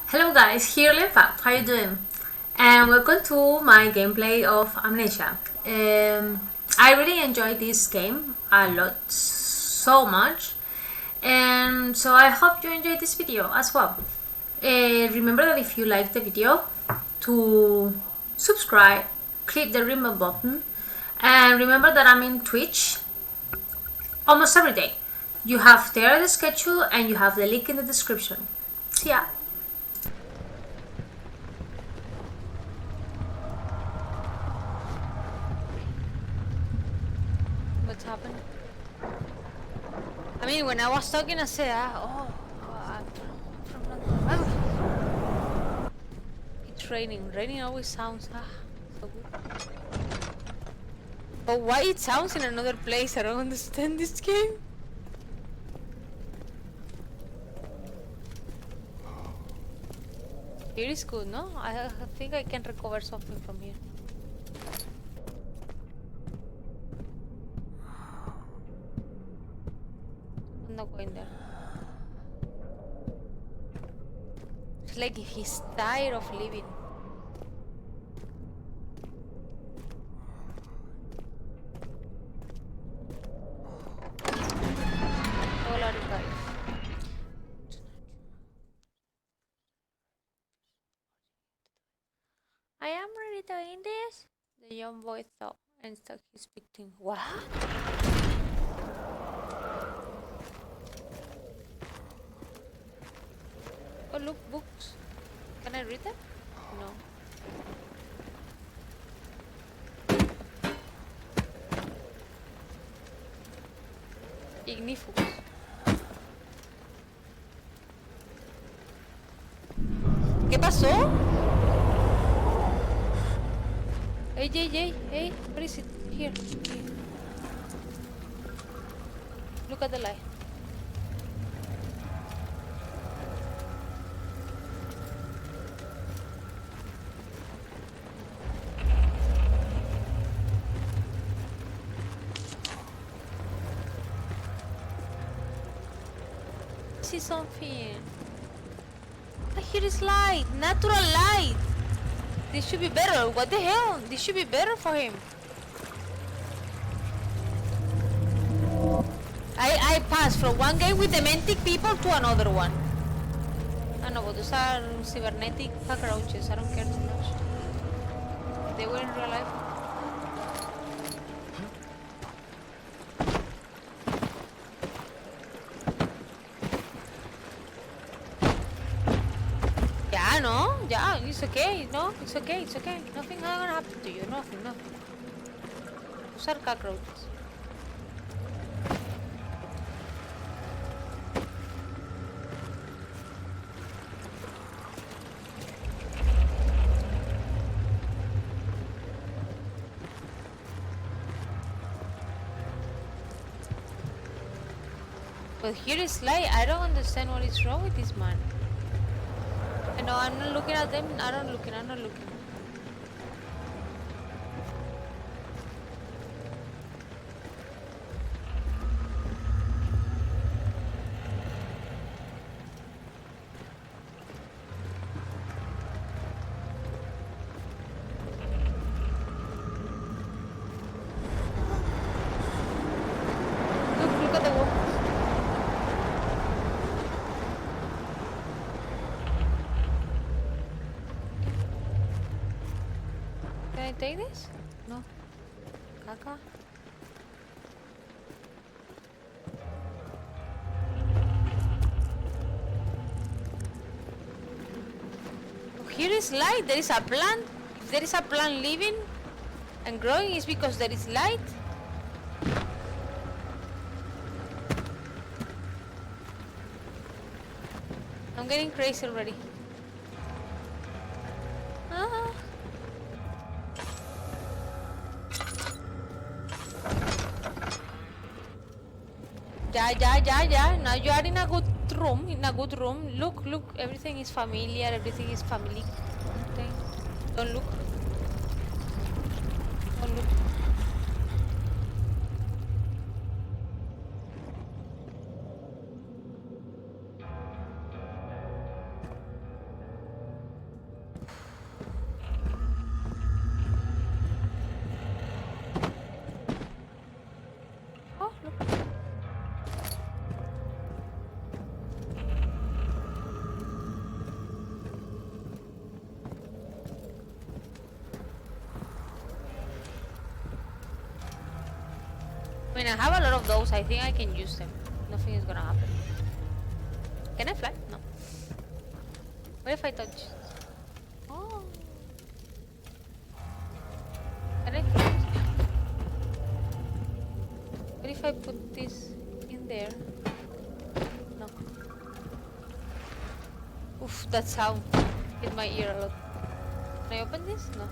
Hello guys, here Lenfa. How you doing? And welcome to my gameplay of Amnesia. I really enjoyed this game a lot, so much, and so I hope you enjoyed this video as well. Remember that if you like the video, to subscribe, click the ring button, and remember that I'm in Twitch almost every day. You have there the schedule and you have the link in the description. See ya! What's happened? I mean, when I was talking, I said, I'm from London. It's raining. Raining always sounds so good. But why it sounds in another place? I don't understand this game. Here is good, no? I think I can recover something from here. I'm not going there. It's like if he's tired of living. All are you guys? I am ready doing this. The young boy thought and stuck his victim. What? Oh look, books. Can I read them? No. Ignifus. ¿Qué pasó? Hey, what is it? Here. Look at the light. See something. Here is light, natural light. This should be better. What the hell? This should be better for him. I passed from one game with dementic people to another one. I know, but those are cybernetic cockroaches. I don't care too much. They were in real life. Yeah, no? Yeah, it's okay. No, it's okay. Nothing gonna happen to you. Nothing. Those are cockroaches. But here is light. I don't understand what is wrong with this man. No, I'm not looking at them. I'm not looking. Look at the wall. Can I take this? No. Caca. Oh, here is light. There is a plant. If there is a plant living and growing, it's because there is light. I'm getting crazy already. Ah. Yeah. Now you are in a good room. Look. Everything is familiar. Everything is family. Okay. Don't look. mean, I have a lot of those. I think I can use them. Nothing is gonna happen. Can I fly? No. What if I touch? Oh. Can I fly? What if I put this in there? No. Oof, that sound hit my ear a lot. Can I open this? No.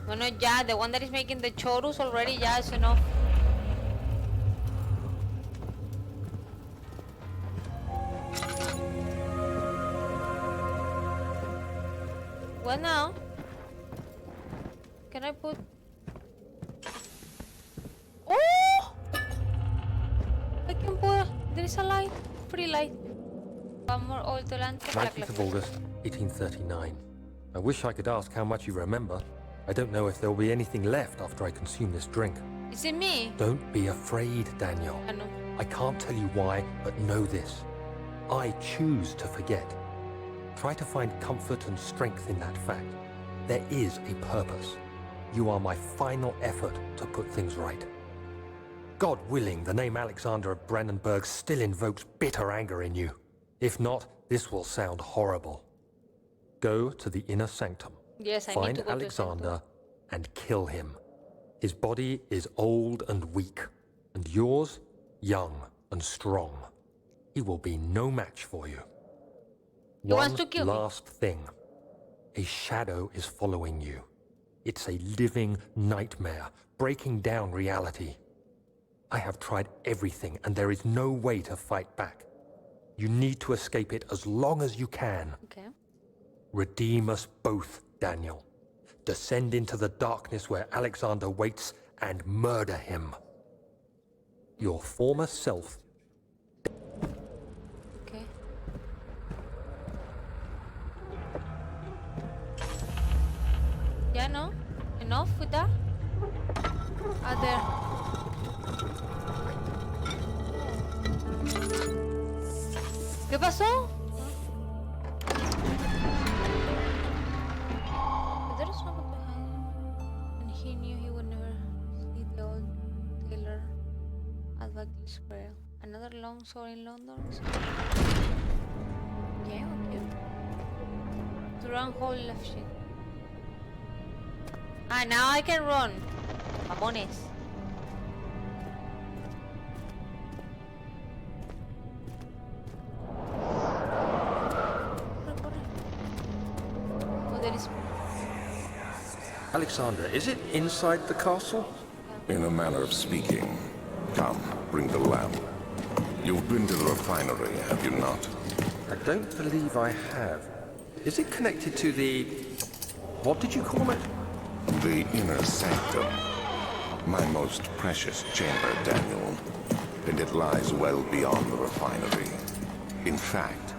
Bueno, ya, the one that is making the chorus already, ya, is enough. What now? Can I put... Oh! I can put... There is a light. Free light. One more oil to land. 19th of August, 1839. I wish I could ask how much you remember. I don't know if there will be anything left after I consume this drink. Is it me? Don't be afraid, Daniel. I know. I can't tell you why, but know this. I choose to forget. Try to find comfort and strength in that fact. There is a purpose. You are my final effort to put things right. God willing, the name Alexander of Brandenburg still invokes bitter anger in you. If not, this will sound horrible. Go to the inner sanctum. Yes, I need Find to go Alexander and kill him. His body is old and weak, and yours, young and strong. He will be no match for you. He wants to kill me. One last thing. A shadow is following you. It's a living nightmare, breaking down reality. I have tried everything, and there is no way to fight back. You need to escape it as long as you can. Okay. Redeem us both, Daniel. Descend into the darkness where Alexander waits and murder him. Your former self. Okay. Yeah, no? Enough with that? Ah, there. ¿Qué pasó? There is someone behind him, and he knew he would never see the old tailor at Buckley Square. Another long story in London. Yeah, okay. To run whole left shit. Ah, now I can run. Mamones. Oh, there is... Alexander, is it inside the castle? In a manner of speaking. Come, bring the lamp. You've been to the refinery, have you not? I don't believe I have. Is it connected to the... what did you call it? The inner sanctum. My most precious chamber, Daniel. And it lies well beyond the refinery. In fact,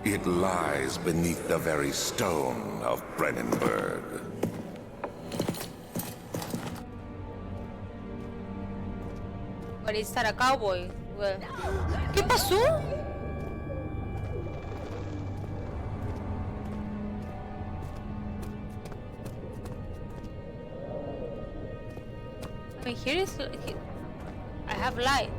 it lies beneath the very stone of Brandenburg. But is that a cowboy? Well, ¿qué pasó? I mean, here is... I have light.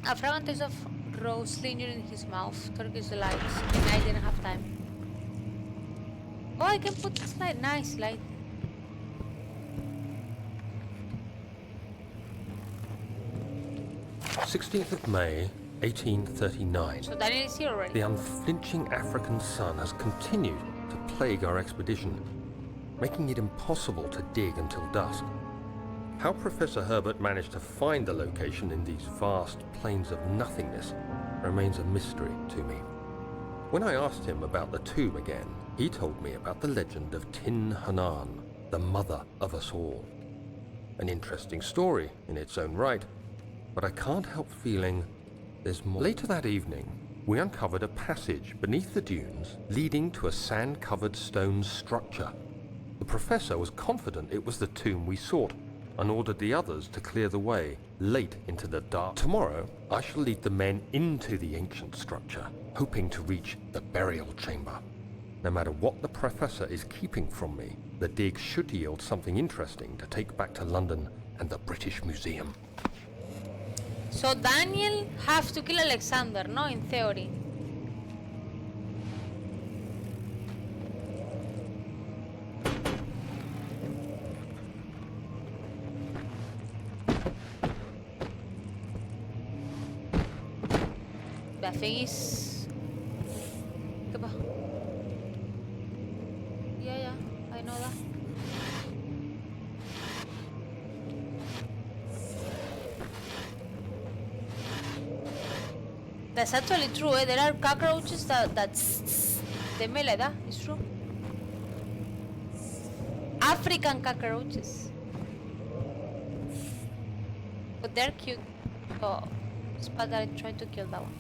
A fragrant taste of rose lingered in his mouth. Turkish delights, and I didn't have time. Oh, I can put this light. Nice light. of May, 1839. So Daniel is here already. The unflinching African sun has continued to plague our expedition, making it impossible to dig until dusk. How Professor Herbert managed to find the location in these vast plains of nothingness remains a mystery to me. When I asked him about the tomb again, he told me about the legend of Tin Hanan, the mother of us all. An interesting story in its own right, but I can't help feeling there's more. Later that evening, we uncovered a passage beneath the dunes leading to a sand-covered stone structure. The professor was confident it was the tomb we sought, and ordered the others to clear the way late into the dark. Tomorrow, I shall lead the men into the ancient structure, hoping to reach the burial chamber. No matter what the Professor is keeping from me, the dig should yield something interesting to take back to London and the British Museum. So Daniel have to kill Alexander, no? In theory. The thing is... ¿Qué pasa? Yeah, I know that. That's actually true, eh? There are cockroaches they may like that, it's true. African cockroaches. But they're cute. So it's bad that I tried to kill that one.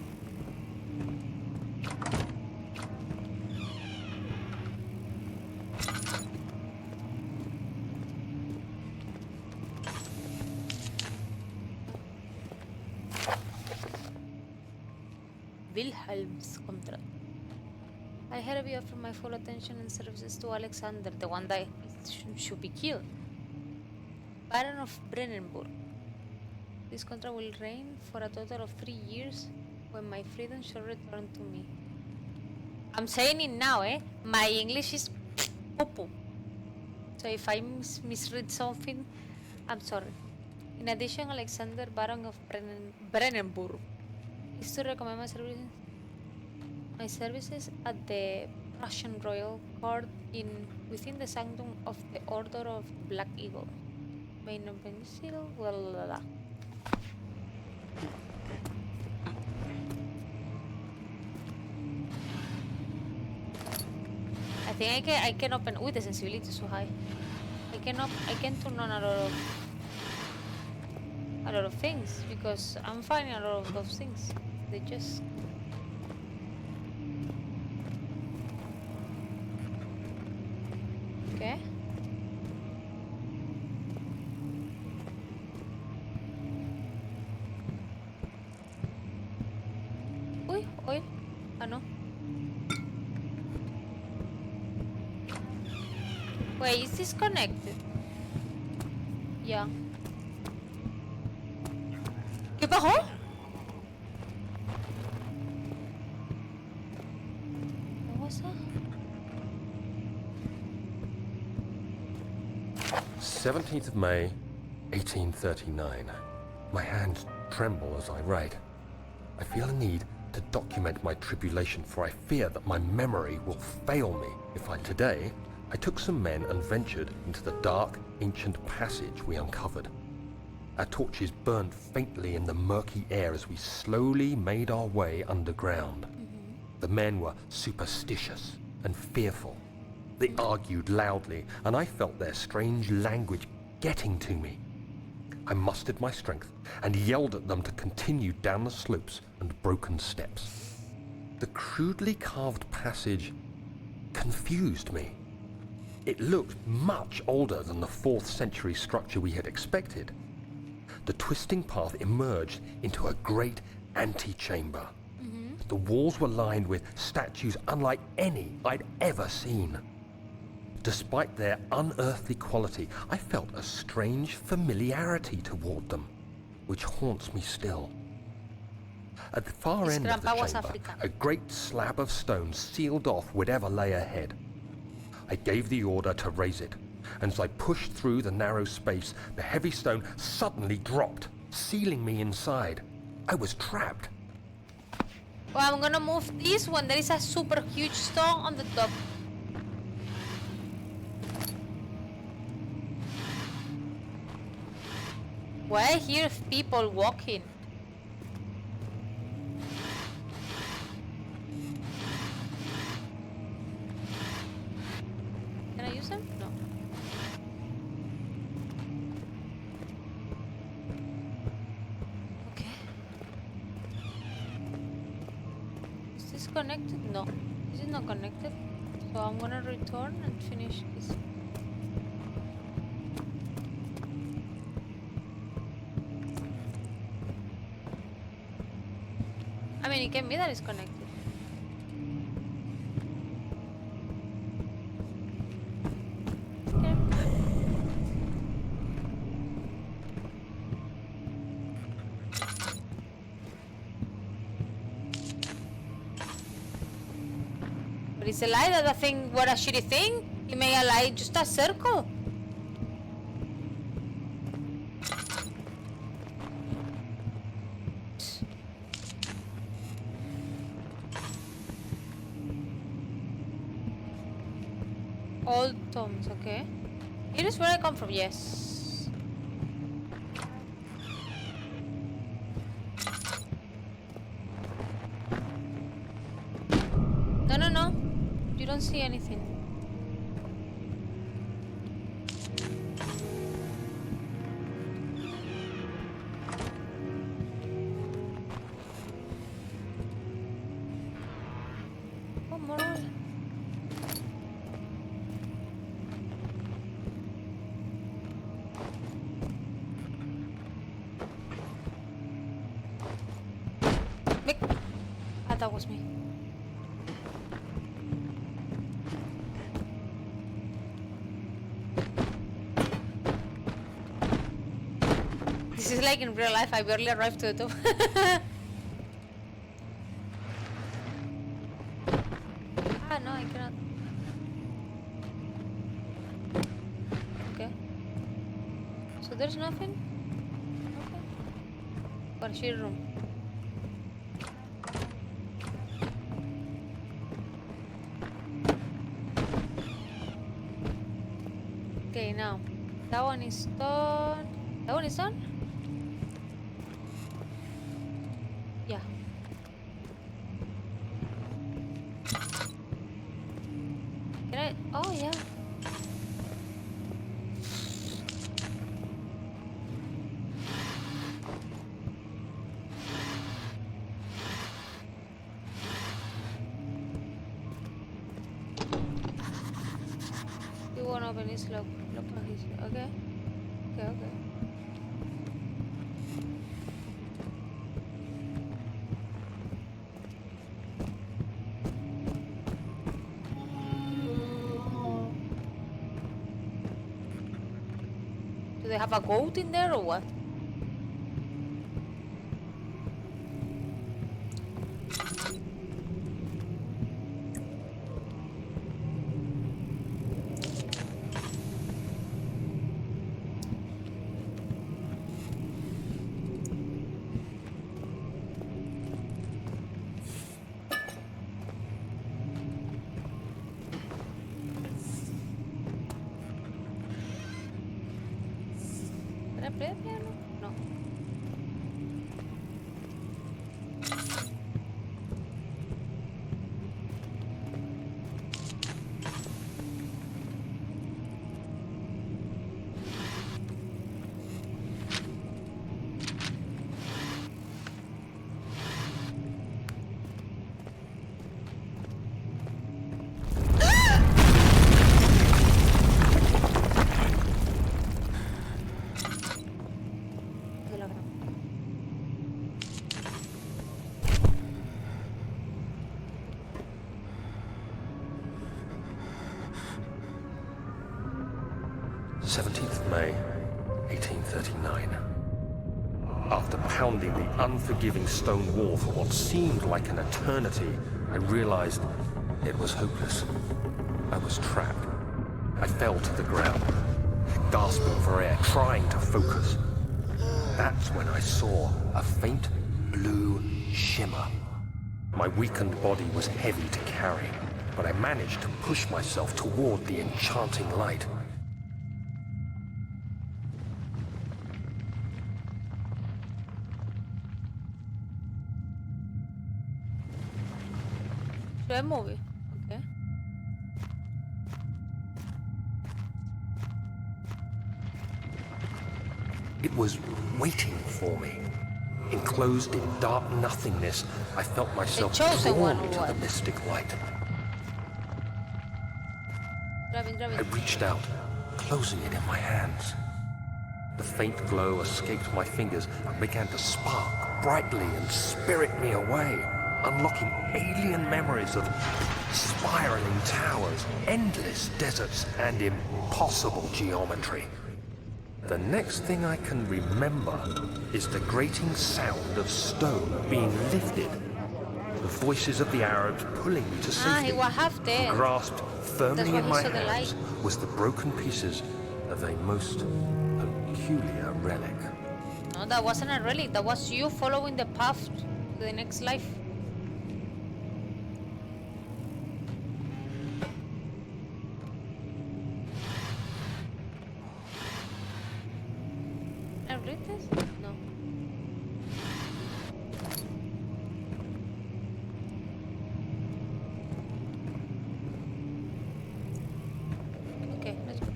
Wilhelm's contract. I hereby offer my full attention and services to Alexander, the one that should be killed. Baron of Brennenburg. This contract will reign for a total of 3 years, when my freedom shall return to me. I'm saying it now, eh? My English is poo-poo. So if I misread something, I'm sorry. In addition, Alexander, Baron of Brennenburg, is to recommend my services at the Russian Royal Court within the sanctum of the Order of Black Eagle. Main of Venezuela, blah blah blah. I think I can open. The sensibility is so high. I can turn on a lot of things because I'm finding a lot of those things. They just okay. Uy, oil. Ah, no. Wait, is this connected? Yeah. ¿Qué pasó? What was that? 17th of May, 1839. My hands tremble as I write. I feel a need to document my tribulation, for I fear that my memory will fail me if today I took some men and ventured into the dark, ancient passage we uncovered. Our torches burned faintly in the murky air as we slowly made our way underground. The men were superstitious and fearful. They argued loudly, and I felt their strange language getting to me. I mustered my strength and yelled at them to continue down the slopes and broken steps. The crudely carved passage confused me. It looked much older than the 4th century structure we had expected. The twisting path emerged into a great antechamber. The walls were lined with statues unlike any I'd ever seen. Despite their unearthly quality, I felt a strange familiarity toward them, which haunts me still. At the far end of the chamber, a great slab of stone sealed off whatever lay ahead. I gave the order to raise it, and as I pushed through the narrow space, the heavy stone suddenly dropped, sealing me inside. I was trapped. Well, I'm gonna move this when there is a super huge stone on the top. Why I hear people walking? Can I use them? No. Okay. Is this connected? No. This is not connected. So I'm gonna return and finish this. I mean, it can be that it's connected. Okay. But it's a lie that the thing were a shitty thing? He made a lie just a circle? Old tombs, okay. Here is where I come from, yes. No, no, no. You don't see anything. Oh, more oil. Vic. Ah, that was me. This is like in real life, I barely arrived to the top. Ah, no, I cannot. Okay. So there's nothing? Okay. For a sheer room. Okay, now. That one is done. That one is done? Yeah. Can I? Oh, yeah. You won't open this lock. Lock on this. Okay. Okay, okay. Do they have a goat in there or what? Can I play the piano? No. Lo logramos. 17th May, 1839. After pounding the unforgiving stone wall for what seemed like an eternity, I realized it was hopeless. I was trapped. I fell to the ground, gasping for air, trying to focus. That's when I saw a faint blue shimmer. My weakened body was heavy to carry, but I managed to push myself toward the enchanting light. Should I move it? Okay. It was waiting for me. Enclosed in dark nothingness, I felt myself chosen one drawn or to what? the mystic light. Grab it, grab I it. reached out, closing it in my hands. The faint glow escaped my fingers and began to spark brightly and spirit me away. unlocking alien memories of spiraling towers, endless deserts, and impossible geometry. The next thing I can remember is the grating sound of stone being lifted, the voices of the Arabs pulling me to safety. He was half dead. Grasped firmly why in he my saw the hands light. was the broken pieces of a most peculiar relic. No, that wasn't a relic. That was you following the path to the next life. Can I read this? No. Okay, let's go.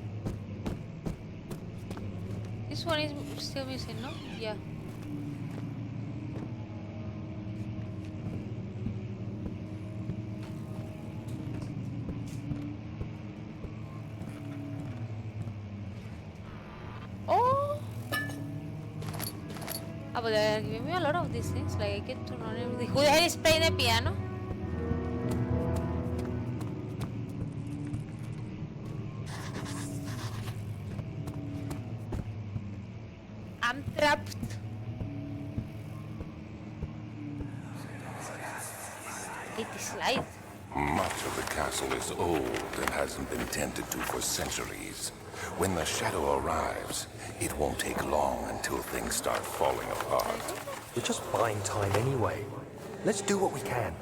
This one is still missing, no? Yeah. Oh! Ah, but they're giving me a lot of these things. Like, I get to run everything. Who the hell is playing the piano? I'm trapped. It is light. Much of the castle is old and hasn't been tended to for centuries. When the shadow arrives, it won't take long until things start falling apart. We're just buying time anyway. Let's do what we can.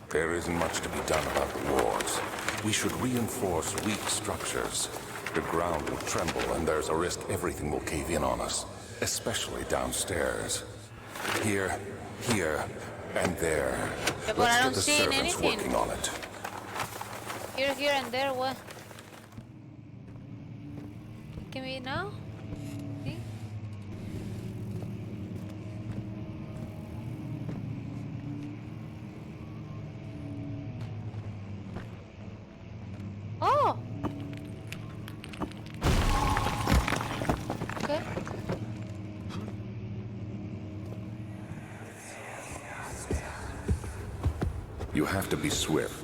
There isn't much to be done about the walls. We should reinforce weak structures. The ground will tremble and there's a risk everything will cave in on us, especially downstairs. Here, and there. Yeah, but Let's I get don't the see servants anything. working on it. Here, and there. What? Can we now? See? Oh! Okay. You have to be swift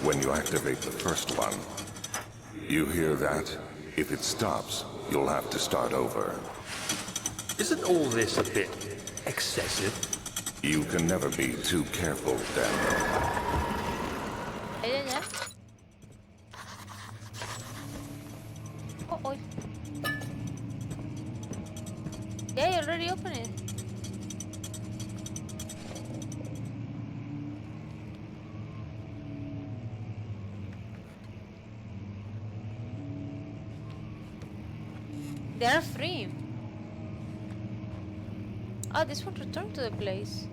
when you activate the first one. You hear that? If it stops, you'll have to start over. Isn't all this a bit excessive? You can never be too careful, Daniel. Yeah. Oh. Yeah, you already opened it. There are 3. Oh, this one returned to the place.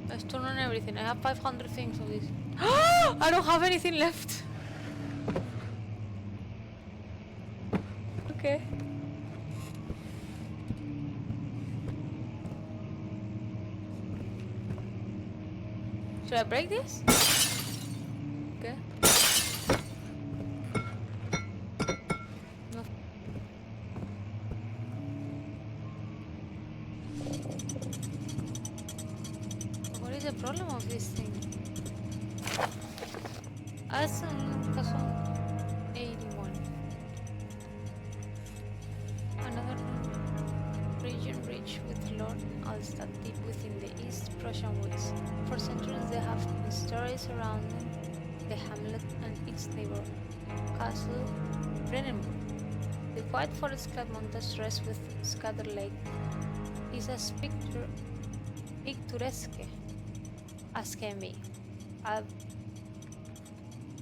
Let's turn on everything. I have 500 things of this. I don't have anything left. Okay. Should I break this? Okay. No. What is the problem of this thing? That's 81. Another region rich with Lord Alstad deep within the East Prussian woods. For centuries there have been stories surrounding the hamlet and its neighbor, Castle Brennenburg. The quiet forest-clad montage rests with scattered lake is as picturesque as can be.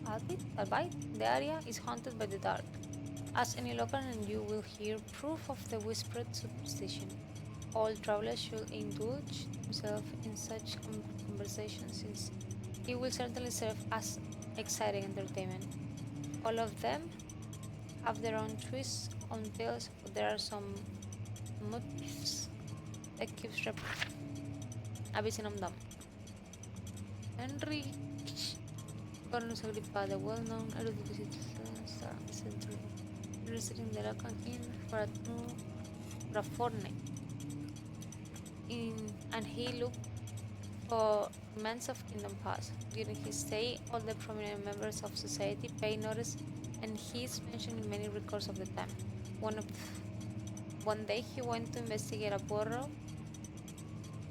Albeit, the area is haunted by the dark. As any local, and you will hear proof of the whispered superstition. All travelers should indulge themselves in such conversations, since it will certainly serve as exciting entertainment. All of them have their own twists on tales, but there are some motifs that keeps abyssing on them. Henry Carlos Agrippa, the well-known erudite star of the century, interested in the local inn for a fortnight. And he looked for remains of kingdom past. During his stay, all the prominent members of society paid notice, and he is mentioned in many records of the time. One day he went to investigate a burrow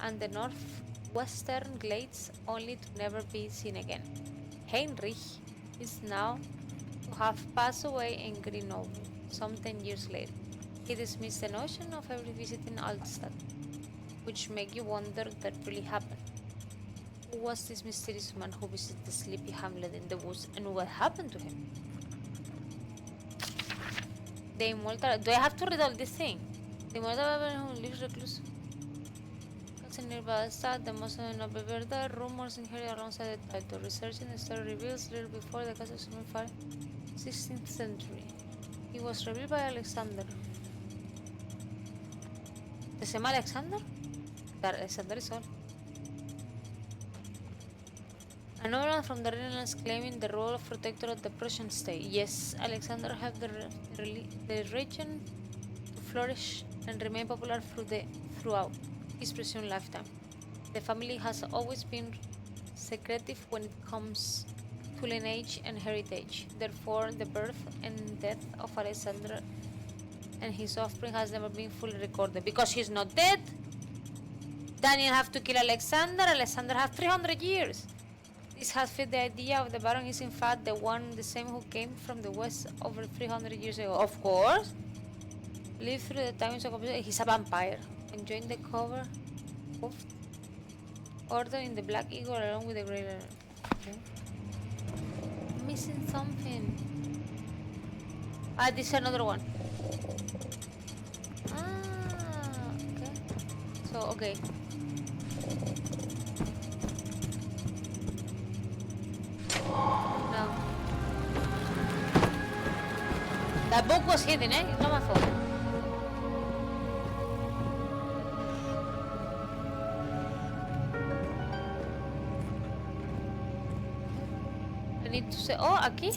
and the northwestern glades, only to never be seen again. Heinrich is now to have passed away in Grenoble some 10 years later. He dismissed the notion of ever visiting Altstadt, which make you wonder that really happened. Who was this mysterious man who visited the sleepy hamlet in the woods, and what happened to him? The immortal... Do I have to read all this thing? The immortal who lives recluse. Nearby Altstadt, the most of Beverda, rumors inherited alongside the title. Research in the story reveals little before the castle was fire, 16th century. It was revealed by Alexander. ¿Se llama Alexander? That Alexander is all. A nobleman from the Netherlands claiming the role of protector of the Prussian state. Yes, Alexander helped the region to flourish and remain popular throughout his presumed lifetime. The family has always been secretive when it comes to lineage and heritage. Therefore, the birth and death of Alexander and his offspring has never been fully recorded. Because he's not dead, Daniel have to kill Alexander. Alexander has 300 years. This has fit the idea of the Baron is in fact the same who came from the west over 300 years ago. Of course. Lived through the times of... He's a vampire. Enjoying the cover of order in the Black Eagle along with the Grey Lion. Okay. Missing something. Ah, this is another one. Ah, okay. So, okay. No. That book was hidden, eh? It's not my fault. I need to say... Oh, aquí.